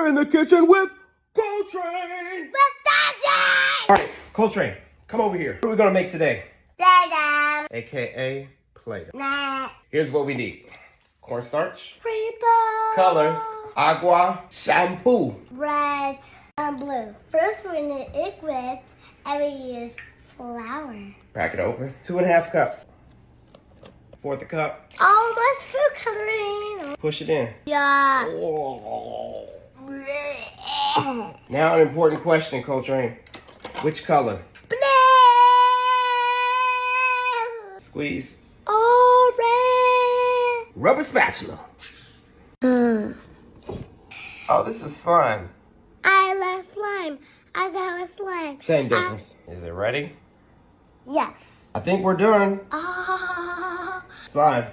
We're in the kitchen with Coltrane. With Daddy! All right, Coltrane, come over here. What are we gonna make today? Daddy! AKA Play-Doh. Nah. Here's what we need. Cornstarch, Rainbow! colors, agua, shampoo. Red and blue. First we need egg red and we use flour. Crack it open. 2.5 cups. 1/4 cup. Oh, that's food coloring. Push it in. Yeah. Now an important question, Coltrane. Which color? Blue! Squeeze. Orange! Rubber spatula. Oh, this is slime. I love slime. I love slime. Same difference. Is it ready? Yes. I think we're done. Oh. Slime.